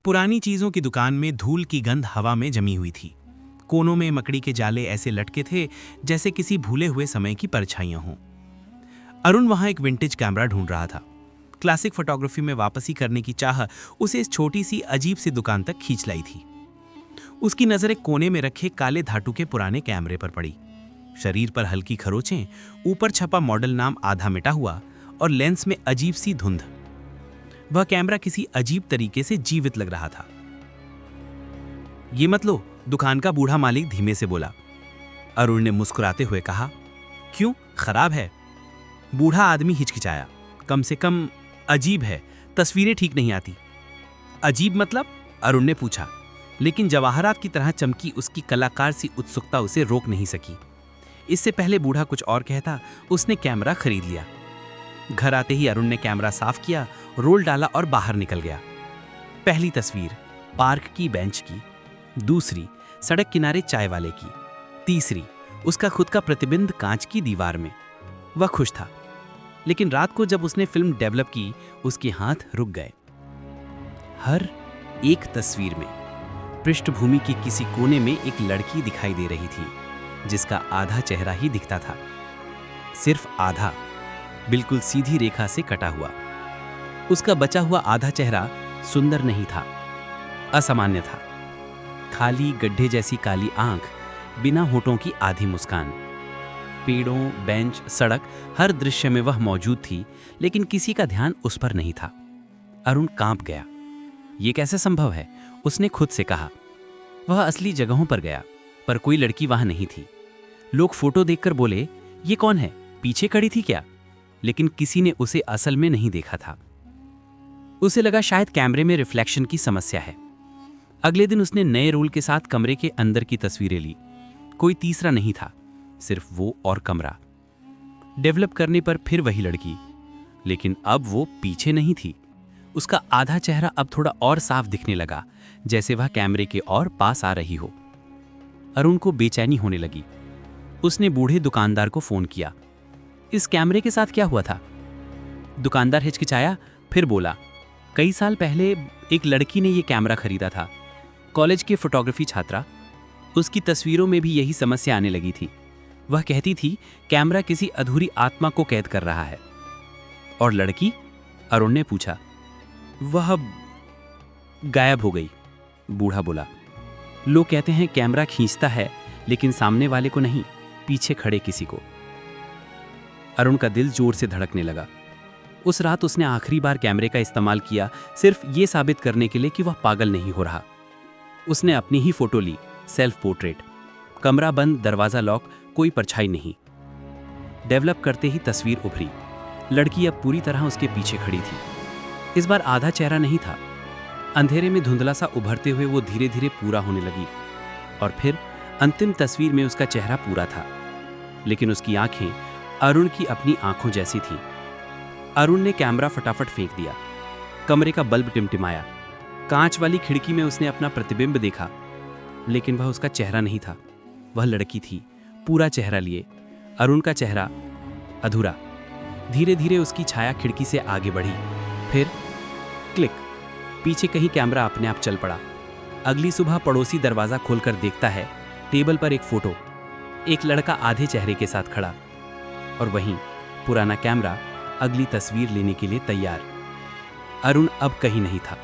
पुरानी चीजों की दुकान में धूल की गंध हवा में जमी हुई थी। कोनों में मकड़ी के जाले ऐसे लटके थे जैसे किसी भूले हुए समय की परछाइयां हों। अरुण वहां एक विंटेज कैमरा ढूंढ रहा था। क्लासिक फोटोग्राफी में वापसी करने की चाह उसे इस छोटी सी अजीब सी दुकान तक खींच लाई थी। उसकी नजर एक कोने में रखे काले धातु के पुराने कैमरे पर पड़ी। शरीर पर हल्की खरोंचें, ऊपर छपा मॉडल नाम आधा मिटा हुआ और लेंस में अजीब सी धुंध। वह कैमरा किसी अजीब तरीके से जीवित लग रहा था। ये मत लो, दुकान का बूढ़ा मालिक धीमे से बोला। अरुण ने मुस्कुराते हुए कहा, क्यों, खराब है? बूढ़ा आदमी हिचकिचाया। कम से कम अजीब है, तस्वीरें ठीक नहीं आती। अजीब मतलब? अरुण ने पूछा, लेकिन जवाहरात की तरह चमकी उसकी कलाकार सी उत्सुकता उसे रोक नहीं सकी। इससे पहले बूढ़ा कुछ और कहता, उसने कैमरा खरीद लिया। घर आते ही अरुण ने कैमरा साफ किया, रोल डाला और बाहर निकल गया। पहली तस्वीर पार्क की बेंच की, दूसरी सड़क किनारे चाय वाले की, तीसरी उसका खुद का प्रतिबिंब कांच की दीवार में। वह खुश था, लेकिन रात को जब उसने फिल्म डेवलप की, उसके हाथ रुक गए। हर एक तस्वीर में पृष्ठभूमि के किसी कोने में एक लड़की दिखाई दे रही थी, जिसका आधा चेहरा ही दिखता था। सिर्फ आधा, बिल्कुल सीधी रेखा से कटा हुआ। उसका बचा हुआ आधा चेहरा सुंदर नहीं था, असामान्य था। खाली गड्ढे जैसी काली आंख, बिना होठों की आधी मुस्कान। पेड़ों, बेंच, सड़क, हर दृश्य में वह मौजूद थी, लेकिन किसी का ध्यान उस पर नहीं था। अरुण कांप गया। ये कैसे संभव है? उसने खुद से कहा। वह असली जगहों पर गया, पर कोई लड़की वहां नहीं थी। लोग फोटो देखकर बोले, ये कौन है, पीछे खड़ी थी क्या? लेकिन किसी ने उसे असल में नहीं देखा था। उसे लगा शायद कैमरे में रिफ्लेक्शन की समस्या है। अगले दिन उसने नए रोल के साथ कमरे के अंदर की तस्वीरें ली। कोई तीसरा नहीं था, सिर्फ वो और कमरा। डेवलप करने पर फिर वही लड़की, लेकिन अब वो पीछे नहीं थी। उसका आधा चेहरा अब थोड़ा और साफ दिखने लगा, जैसे वह कैमरे के और पास आ रही हो। अरुण को बेचैनी होने लगी। उसने बूढ़े दुकानदार को फोन किया। इस कैमरे के साथ क्या हुआ था? दुकानदार हिचकिचाया, फिर बोला, कई साल पहले एक लड़की ने यह कैमरा खरीदा था। कॉलेज की फोटोग्राफी छात्रा। उसकी तस्वीरों में भी यही समस्या आने लगी थी। वह कहती थी कैमरा किसी अधूरी आत्मा को कैद कर रहा है। और लड़की? अरुण ने पूछा। वह गायब हो गई, बूढ़ा बोला। लोग कहते हैं कैमरा खींचता है, लेकिन सामने वाले को नहीं, पीछे खड़े किसी को। अरुण का दिल जोर से धड़कने लगा। उस रात उसने आखिरी बार कैमरे का इस्तेमाल किया, सिर्फ ये साबित करने के लिए कि वह पागल नहीं हो रहा। उसने अपनी ही फोटो ली, सेल्फ पोर्ट्रेट। कमरा बंद, दरवाजा लॉक, कोई परछाई नहीं। डेवलप करते ही तस्वीर उभरी। लड़की अब पूरी तरह उसके पीछे खड़ी थी। इस बार आधा चेहरा नहीं था। अंधेरे में धुंधला सा उभरते हुए वो धीरे धीरे पूरा होने लगी। और फिर अंतिम तस्वीर में उसका चेहरा पूरा था, लेकिन उसकी आंखें अरुण की अपनी आंखों जैसी थी। अरुण ने कैमरा फटाफट फेंक दिया। कमरे का बल्ब टिमटिमाया। कांच वाली खिड़की में उसने अपना प्रतिबिंब देखा, लेकिन वह उसका चेहरा नहीं था। वह लड़की थी, पूरा चेहरा लिए। अरुण का चेहरा अधूरा। धीरे धीरे उसकी छाया खिड़की से आगे बढ़ी। फिर क्लिक, पीछे कहीं कैमरा अपने आप चल पड़ा। अगली सुबह पड़ोसी दरवाजा खोलकर देखता है, टेबल पर एक फोटो, एक लड़का आधे चेहरे के साथ खड़ा, और वहीं पुराना कैमरा अगली तस्वीर लेने के लिए तैयार। अरुण अब कहीं नहीं था।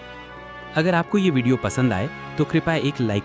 अगर आपको ये वीडियो पसंद आए तो कृपया एक लाइक